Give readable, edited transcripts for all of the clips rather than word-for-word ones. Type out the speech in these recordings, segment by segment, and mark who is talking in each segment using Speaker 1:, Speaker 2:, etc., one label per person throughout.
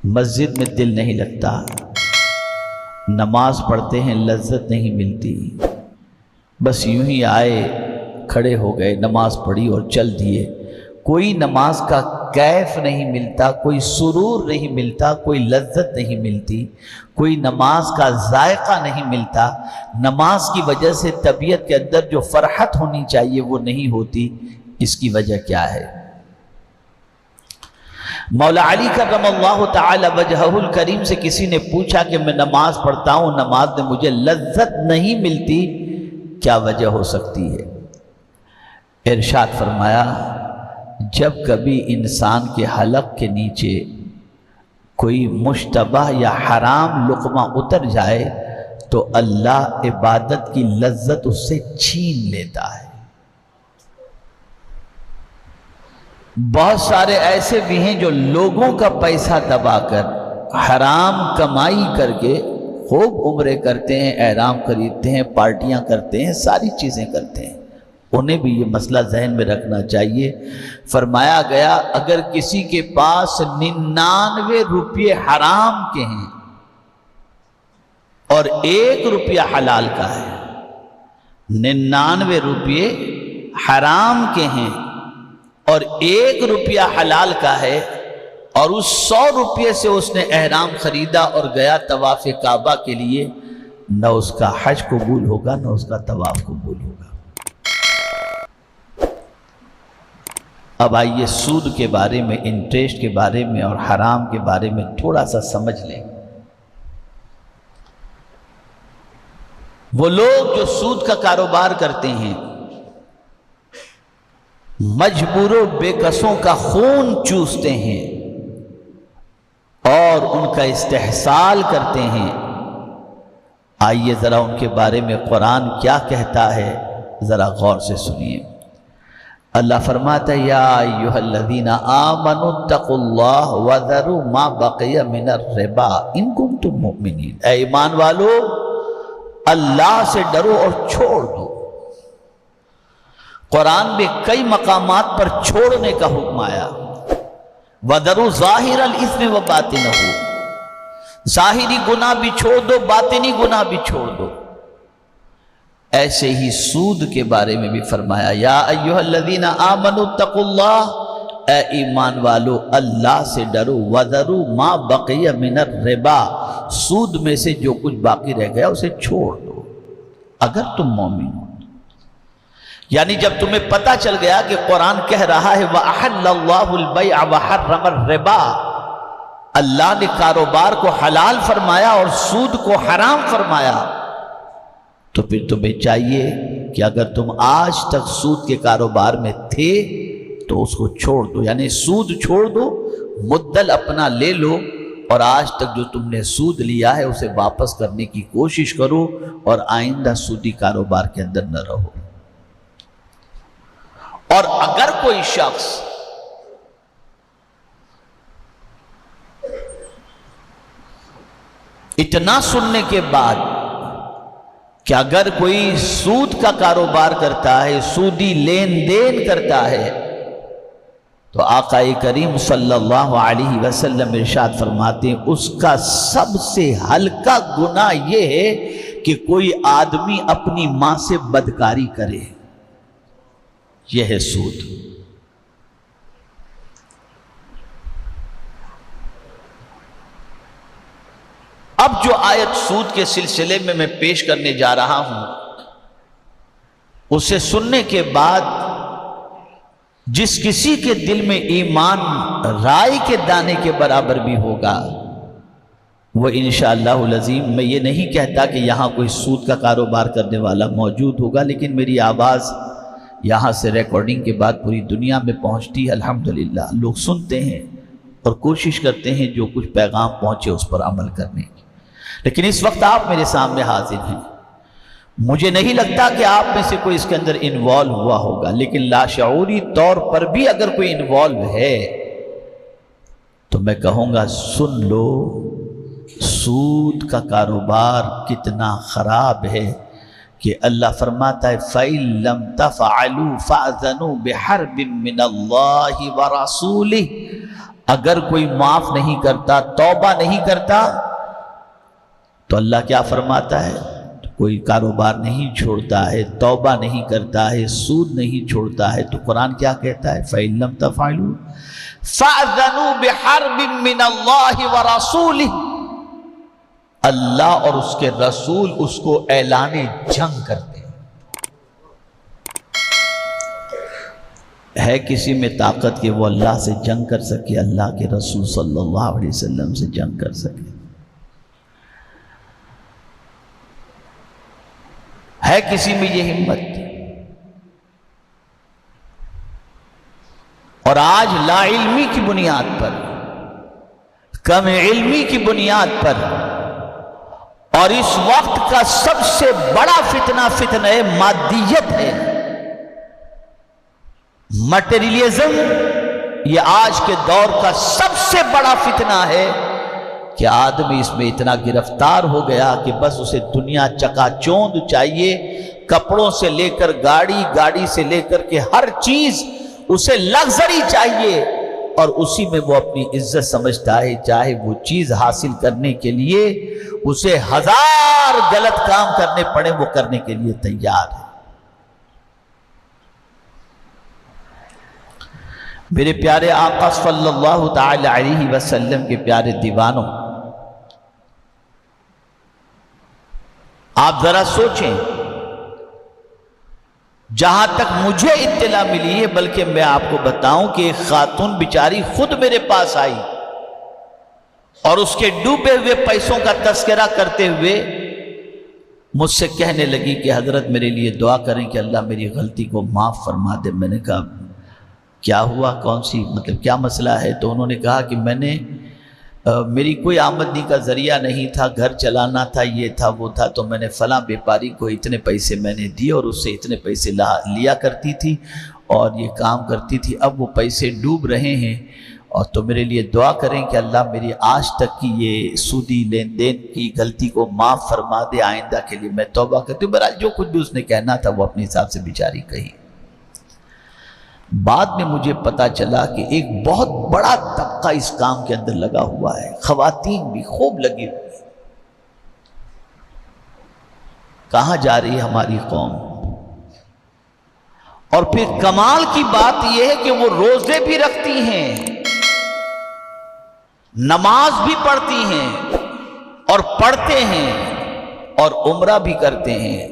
Speaker 1: مسجد میں دل نہیں لگتا، نماز پڑھتے ہیں لذت نہیں ملتی، بس یوں ہی آئے کھڑے ہو گئے نماز پڑھی اور چل دیے، کوئی نماز کا کیف نہیں ملتا، کوئی سرور نہیں ملتا، کوئی لذت نہیں ملتی، کوئی نماز کا ذائقہ نہیں ملتا، نماز کی وجہ سے طبیعت کے اندر جو فرحت ہونی چاہیے وہ نہیں ہوتی۔ اس کی وجہ کیا ہے؟ مولا علی کرم اللہ تعالی وجہہ الکریم سے کسی نے پوچھا کہ میں نماز پڑھتا ہوں، نماز میں مجھے لذت نہیں ملتی، کیا وجہ ہو سکتی ہے؟ ارشاد فرمایا، جب کبھی انسان کے حلق کے نیچے کوئی مشتبہ یا حرام لقمہ اتر جائے تو اللہ عبادت کی لذت اس سے چھین لیتا ہے۔ بہت سارے ایسے بھی ہیں جو لوگوں کا پیسہ دبا کر حرام کمائی کر کے خوب عمرے کرتے ہیں، احرام خریدتے ہیں، پارٹیاں کرتے ہیں، ساری چیزیں کرتے ہیں، انہیں بھی یہ مسئلہ ذہن میں رکھنا چاہیے۔ فرمایا گیا اگر کسی کے پاس 99 روپے حرام کے ہیں اور 1 روپیہ حلال کا ہے، 99 روپے حرام کے ہیں اور 1 روپیہ حلال کا ہے، اور اس 100 روپے سے اس نے احرام خریدا اور گیا طواف کعبہ کے لیے، نہ اس کا حج قبول ہوگا نہ اس کا طواف قبول ہوگا۔ اب آئیے سود کے بارے میں، انٹرسٹ کے بارے میں اور حرام کے بارے میں تھوڑا سا سمجھ لیں۔ وہ لوگ جو سود کا کاروبار کرتے ہیں مجبور و بے کسوں کا خون چوستے ہیں اور ان کا استحصال کرتے ہیں۔ آئیے ذرا ان کے بارے میں قرآن کیا کہتا ہے، ذرا غور سے سنیے۔ اللہ فرماتا ہے یا ایھا الذین آمنوا اتقوا اللہ وذروا ما بقی من الربا ان کنتم مؤمنین، اے ایمان والو اللہ سے ڈرو اور چھوڑ دو۔ قرآن میں کئی مقامات پر چھوڑنے کا حکم آیا، وَذَرُوا ظَاهِرَ الْإِثْمِ وَبَاطِنَهُ، ظاہری گناہ بھی چھوڑ دو، باطنی گناہ بھی چھوڑ دو۔ ایسے ہی سود کے بارے میں بھی فرمایا یا ایھا الذین آمنوا اتقوا اللہ، اے ایمان والو اللہ سے ڈرو، وَذَرُوا مَا بَقِیَ مِنَ الرِّبَا، سود میں سے جو کچھ باقی رہ گیا اسے چھوڑ دو اگر تم مومن ہو۔ یعنی جب تمہیں پتہ چل گیا کہ قرآن کہہ رہا ہے وَأَحَلَّ اللَّهُ الْبَيْعَ وَحَرَّمَ الرِّبَا، اللہ نے کاروبار کو حلال فرمایا اور سود کو حرام فرمایا، تو پھر تمہیں چاہیے کہ اگر تم آج تک سود کے کاروبار میں تھے تو اس کو چھوڑ دو، یعنی سود چھوڑ دو، مدل اپنا لے لو، اور آج تک جو تم نے سود لیا ہے اسے واپس کرنے کی کوشش کرو اور آئندہ سودی کاروبار کے اندر نہ رہو۔ اور اگر کوئی شخص اتنا سننے کے بعد کہ اگر کوئی سود کا کاروبار کرتا ہے، سودی لین دین کرتا ہے، تو آقا کریم صلی اللہ علیہ وسلم ارشاد فرماتے ہیں اس کا سب سے ہلکا گناہ یہ ہے کہ کوئی آدمی اپنی ماں سے بدکاری کرے، یہ ہے سود۔ اب جو آیت سود کے سلسلے میں پیش کرنے جا رہا ہوں، اسے سننے کے بعد جس کسی کے دل میں ایمان رائی کے دانے کے برابر بھی ہوگا، وہ انشاءاللہ العظیم، میں یہ نہیں کہتا کہ یہاں کوئی سود کا کاروبار کرنے والا موجود ہوگا، لیکن میری آواز یہاں سے ریکارڈنگ کے بعد پوری دنیا میں پہنچتی ہے، الحمدللہ لوگ سنتے ہیں اور کوشش کرتے ہیں جو کچھ پیغام پہنچے اس پر عمل کرنے کی۔ لیکن اس وقت آپ میرے سامنے حاضر ہیں، مجھے نہیں لگتا کہ آپ میں سے کوئی اس کے اندر انوالو ہوا ہوگا، لیکن لاشعوری طور پر بھی اگر کوئی انوالو ہے تو میں کہوں گا سن لو، سود کا کاروبار کتنا خراب ہے کہ اللہ فرماتا ہے فَإِن لَمْ تَفْعَلُوا فَأْذَنُوا بِحَرْبٍ مِّنَ اللَّهِ وَرَسُولِهِ، اگر کوئی معاف نہیں کرتا، توبہ نہیں کرتا، تو اللہ کیا فرماتا ہے؟ کوئی کاروبار نہیں چھوڑتا ہے، توبہ نہیں کرتا ہے، سود نہیں چھوڑتا ہے، تو قرآن کیا کہتا ہے؟ فَإِن لَمْ تَفْعَلُوا فَأْذَنُوا بِحَرْبٍ مِّنَ اللَّهِ وَرَسُولِهِ، اللہ اور اس کے رسول اس کو اعلان جنگ کرتے ہیں۔ ہے کسی میں طاقت کہ وہ اللہ سے جنگ کر سکے، اللہ کے رسول صلی اللہ علیہ وسلم سے جنگ کر سکے؟ ہے کسی میں یہ ہمت؟ اور آج لا علمی کی بنیاد پر، کم علمی کی بنیاد پر، اور اس وقت کا سب سے بڑا فتنہ مادیت ہے، مٹیریلزم، یہ آج کے دور کا سب سے بڑا فتنہ ہے کہ آدمی اس میں اتنا گرفتار ہو گیا کہ بس اسے دنیا چکا چوند چاہیے، کپڑوں سے لے کر گاڑی سے لے کر کے ہر چیز اسے لگژری چاہیے، اور اسی میں وہ اپنی عزت سمجھتا ہے، چاہے وہ چیز حاصل کرنے کے لیے اسے 1000 غلط کام کرنے پڑے، وہ کرنے کے لیے تیار ہے۔ میرے پیارے آقا صلی اللہ تعالی علیہ وسلم کے پیارے دیوانوں، آپ ذرا سوچیں، جہاں تک مجھے اطلاع ملی ہے، بلکہ میں آپ کو بتاؤں کہ ایک خاتون بیچاری خود میرے پاس آئی اور اس کے ڈوبے ہوئے پیسوں کا تذکرہ کرتے ہوئے مجھ سے کہنے لگی کہ حضرت میرے لیے دعا کریں کہ اللہ میری غلطی کو معاف فرما دے۔ میں نے کہا کیا ہوا، کون سی کیا مسئلہ ہے؟ تو انہوں نے کہا کہ میں نے میری کوئی آمدنی کا ذریعہ نہیں تھا، گھر چلانا تھا، یہ تھا وہ تھا، تو میں نے فلاں بیپاری کو اتنے پیسے میں نے دیے اور اس سے اتنے پیسے لیا کرتی تھی اور یہ کام کرتی تھی، اب وہ پیسے ڈوب رہے ہیں، اور تو میرے لیے دعا کریں کہ اللہ میری آج تک کی یہ سودی لین دین کی غلطی کو معاف فرما دے، آئندہ کے لیے میں توبہ کرتی ہوں۔ بہرحال جو کچھ بھی اس نے کہنا تھا وہ اپنے حساب سے بیچاری کہی۔ بعد میں مجھے پتا چلا کہ ایک بہت بڑا طبقہ اس کام کے اندر لگا ہوا ہے، خواتین بھی خوب لگی ہوئی۔ کہاں جا رہی ہے ہماری قوم؟ اور پھر کمال کی بات یہ ہے کہ وہ روزے بھی رکھتی ہیں، نماز بھی پڑھتی ہیں اور پڑھتے ہیں اور عمرہ بھی کرتے ہیں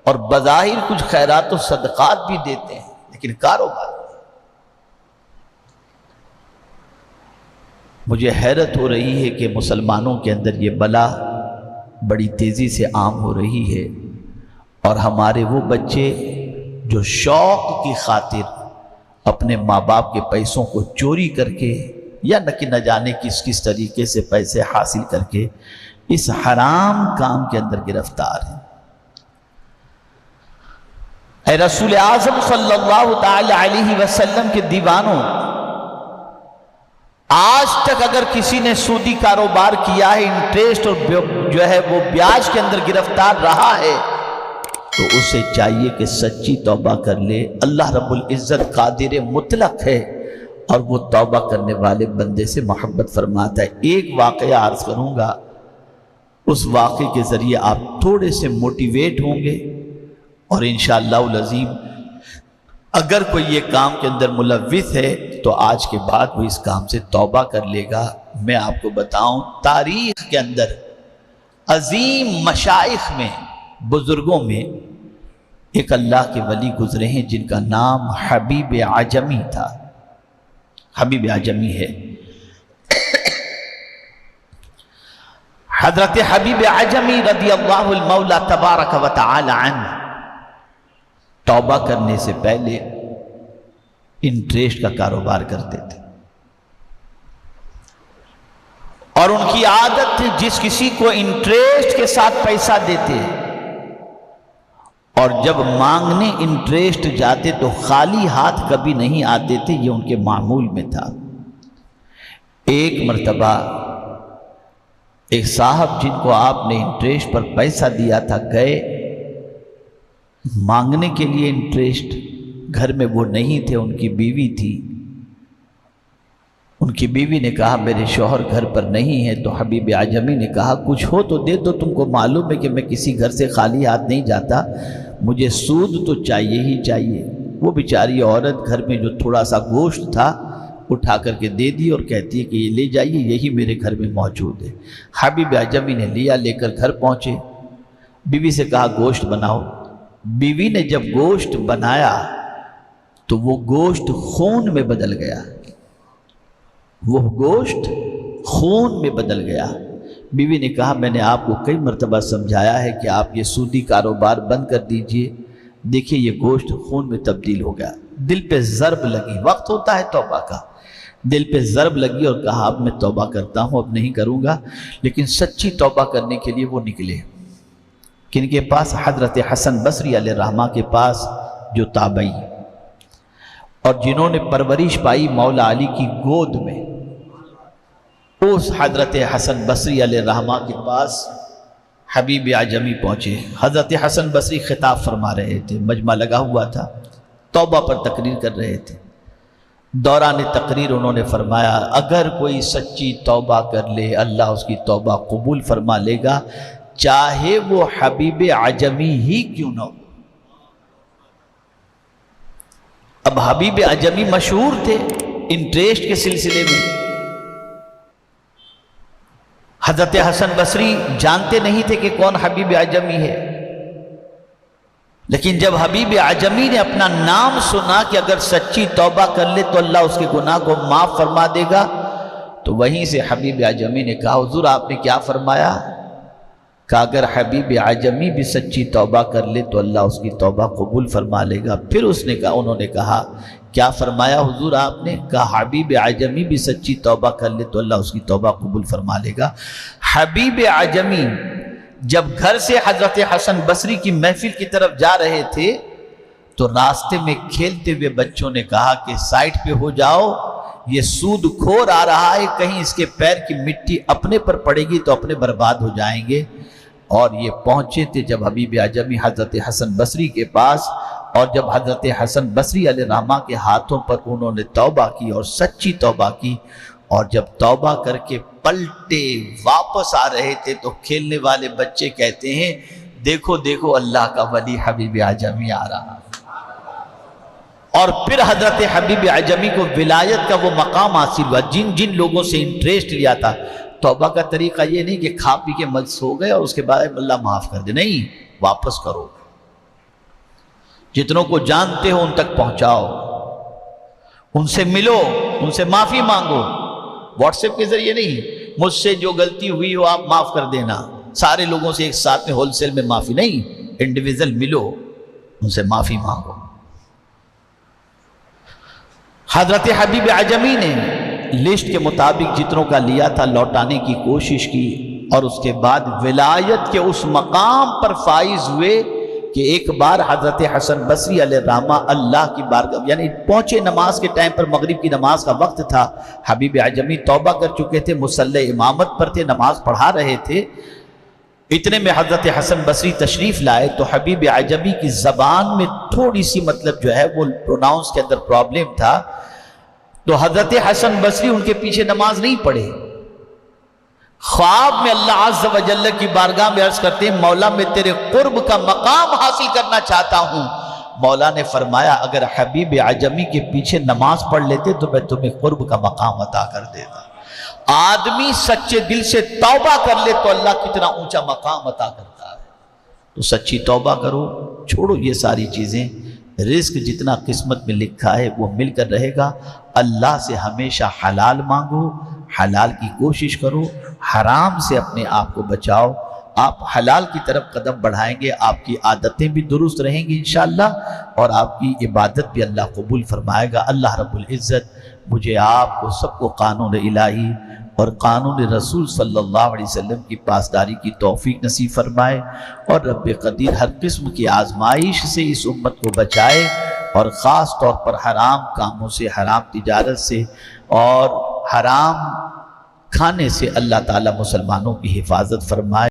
Speaker 1: اور بظاہر کچھ خیرات و صدقات بھی دیتے ہیں، لیکن کاروبار۔ مجھے حیرت ہو رہی ہے کہ مسلمانوں کے اندر یہ بلا بڑی تیزی سے عام ہو رہی ہے، اور ہمارے وہ بچے جو شوق کی خاطر اپنے ماں باپ کے پیسوں کو چوری کر کے یا نہ جانے کس طریقے سے پیسے حاصل کر کے اس حرام کام کے اندر گرفتار ہیں۔ اے رسول اعظم صلی اللہ تعالی علیہ وسلم کے دیوانوں، آج تک اگر کسی نے سودی کاروبار کیا ہے، انٹریسٹ اور جو ہے وہ بیاج کے اندر گرفتار رہا ہے، تو اسے چاہیے کہ سچی توبہ کر لے۔ اللہ رب العزت قادر مطلق ہے اور وہ توبہ کرنے والے بندے سے محبت فرماتا ہے۔ ایک واقعہ عرض کروں گا، اس واقعے کے ذریعے آپ تھوڑے سے موٹیویٹ ہوں گے، اور انشاءاللہ العظیم اگر کوئی یہ کام کے اندر ملوث ہے تو آج کے بعد وہ اس کام سے توبہ کر لے گا۔ میں آپ کو بتاؤں، تاریخ کے اندر عظیم مشائخ میں، بزرگوں میں ایک اللہ کے ولی گزرے ہیں جن کا نام حبیب عجمی تھا، حبیب عجمی ہے۔ حضرت حبیب عجمی رضی اللہ المولا تبارک و تعالی عنہ توبہ کرنے سے پہلے انٹریسٹ کا کاروبار کرتے تھے، اور ان کی عادت تھی جس کسی کو انٹریسٹ کے ساتھ پیسہ دیتے اور جب مانگنے انٹریسٹ جاتے تو خالی ہاتھ کبھی نہیں آتے تھے، یہ ان کے معمول میں تھا۔ ایک مرتبہ ایک صاحب جن کو آپ نے انٹریسٹ پر پیسہ دیا تھا گئے مانگنے کے لیے انٹریسٹ، گھر میں وہ نہیں تھے، ان کی بیوی تھی۔ ان کی بیوی نے کہا میرے شوہر گھر پر نہیں ہے، تو حبیب اعجمی نے کہا کچھ ہو تو دے دو، تم کو معلوم ہے کہ میں کسی گھر سے خالی ہاتھ نہیں جاتا، مجھے سود تو چاہیے ہی چاہیے۔ وہ بیچاری عورت گھر میں جو تھوڑا سا گوشت تھا اٹھا کر کے دے دی اور کہتی ہے کہ یہ لے جائیے، یہی میرے گھر میں موجود ہے۔ حبیب اعجمی نے لیا، لے کر گھر پہنچے، بیوی سے کہا گوشت بناؤ۔ بیوی نے جب گوشت بنایا تو وہ گوشت خون میں بدل گیا، وہ گوشت خون میں بدل گیا۔ بیوی نے کہا میں نے آپ کو کئی مرتبہ سمجھایا ہے کہ آپ یہ سودی کاروبار بند کر دیجئے، دیکھیے یہ گوشت خون میں تبدیل ہو گیا۔ دل پہ ضرب لگی، وقت ہوتا ہے توبہ کا، دل پہ ضرب لگی اور کہا اب میں توبہ کرتا ہوں، اب نہیں کروں گا۔ لیکن سچی توبہ کرنے کے لیے وہ نکلے، کن کے پاس؟ حضرت حسن بصری علیہ الرحمہ کے پاس، جو تابعی اور جنہوں نے پرورش پائی مولا علی کی گود میں، اس حضرت حسن بصری علیہ الرحمہ کے پاس حبیب اعجمی پہنچے۔ حضرت حسن بصری خطاب فرما رہے تھے، مجمع لگا ہوا تھا، توبہ پر تقریر کر رہے تھے۔ دوران تقریر انہوں نے فرمایا اگر کوئی سچی توبہ کر لے اللہ اس کی توبہ قبول فرما لے گا، چاہے وہ حبیب اعجمی ہی کیوں نہ ہو۔ اب حبیب اعجمی مشہور تھے انٹریسٹ کے سلسلے میں، حضرت حسن بصری جانتے نہیں تھے کہ کون حبیب اعجمی ہے، لیکن جب حبیب اعجمی نے اپنا نام سنا کہ اگر سچی توبہ کر لے تو اللہ اس کے گناہ کو معاف فرما دے گا، تو وہیں سے حبیب اعجمی نے کہا حضور آپ نے کیا فرمایا؟ کہ اگر حبیب اعجمی بھی سچی توبہ کر لے تو اللہ اس کی توبہ قبول فرما لے گا۔ پھر انہوں نے کہا کیا فرمایا حضور آپ نے؟ کہا حبیب اعجمی بھی سچی توبہ کر لے تو اللہ اس کی توبہ قبول فرما لے گا۔ حبیب اعجمی جب گھر سے حضرت حسن بصری کی محفل کی طرف جا رہے تھے تو راستے میں کھیلتے ہوئے بچوں نے کہا کہ سائٹ پہ ہو جاؤ، یہ سود کھور آ رہا ہے، کہیں اس کے پیر کی مٹی اپنے پر پڑے گی تو اپنے برباد ہو جائیں گے۔ اور یہ پہنچے تھے جب حبیب اعجمی حضرت حسن بصری کے پاس، اور جب حضرت حسن بصری علیہ الرحمہ کے ہاتھوں پر انہوں نے توبہ کی اور سچی توبہ کی، اور جب توبہ کر کے پلٹے واپس آ رہے تھے تو کھیلنے والے بچے کہتے ہیں دیکھو دیکھو اللہ کا ولی حبیب اعجمی آ رہا۔ اور پھر حضرت حبیب اعجمی کو ولایت کا وہ مقام حاصل ہوا۔ جن جن لوگوں سے انٹریسٹ لیا تھا، توبہ کا طریقہ یہ نہیں کہ کھا پی کے ملس ہو گئے اور اس کے بعد اللہ معاف کر دے، نہیں، واپس کرو، جتنوں کو جانتے ہو ان تک پہنچاؤ، ان سے ملو، ان سے معافی مانگو، واٹس ایپ کے ذریعے نہیں، مجھ سے جو غلطی ہوئی ہو آپ معاف کر دینا، سارے لوگوں سے ایک ساتھ میں ہول سیل میں معافی نہیں، انڈیویژل ملو، ان سے معافی مانگو۔ حضرت حبیب اعجمی نے لسٹ کے مطابق جتنوں کا لیا تھا لوٹانے کی کوشش کی، اور اس کے بعد ولایت کے اس مقام پر فائز ہوئے کہ ایک بار حضرت حسن بصری علیہ الرحمہ اللہ کی بارگاہ یعنی پہنچے، نماز کے ٹائم پر مغرب کی نماز کا وقت تھا، حبیب اعجمی توبہ کر چکے تھے، مصلی امامت پر تھے، نماز پڑھا رہے تھے، اتنے میں حضرت حسن بصری تشریف لائے تو حبیب اعجمی کی زبان میں تھوڑی سی مطلب جو ہے وہ پروناؤنس کے اندر پرابلم تھا، تو حضرت حسن بصری ان کے پیچھے نماز نہیں پڑھے، خواب میں اللہ عز و جل کی بارگاہ میں عرض کرتے ہیں مولا میں تیرے قرب کا مقام حاصل کرنا چاہتا ہوں۔ مولا نے فرمایا اگر حبیب اعجمی کے پیچھے نماز پڑھ لیتے تو میں تمہیں قرب کا مقام عطا کر دیتا۔ آدمی سچے دل سے توبہ کر لے تو اللہ کتنا اونچا مقام عطا کرتا ہے۔ تو سچی توبہ کرو، چھوڑو یہ ساری چیزیں، رزق جتنا قسمت میں لکھا ہے وہ مل کر رہے گا۔ اللہ سے ہمیشہ حلال مانگو، حلال کی کوشش کرو، حرام سے اپنے آپ کو بچاؤ۔ آپ حلال کی طرف قدم بڑھائیں گے، آپ کی عادتیں بھی درست رہیں گی انشاءاللہ، اور آپ کی عبادت بھی اللہ قبول فرمائے گا۔ اللہ رب العزت مجھے آپ کو سب کو قانون الہی اور قانون رسول صلی اللہ علیہ وسلم کی پاسداری کی توفیق نصیب فرمائے، اور رب قدیر ہر قسم کی آزمائش سے اس امت کو بچائے، اور خاص طور پر حرام کاموں سے، حرام تجارت سے اور حرام کھانے سے اللہ تعالیٰ مسلمانوں کی حفاظت فرمائے۔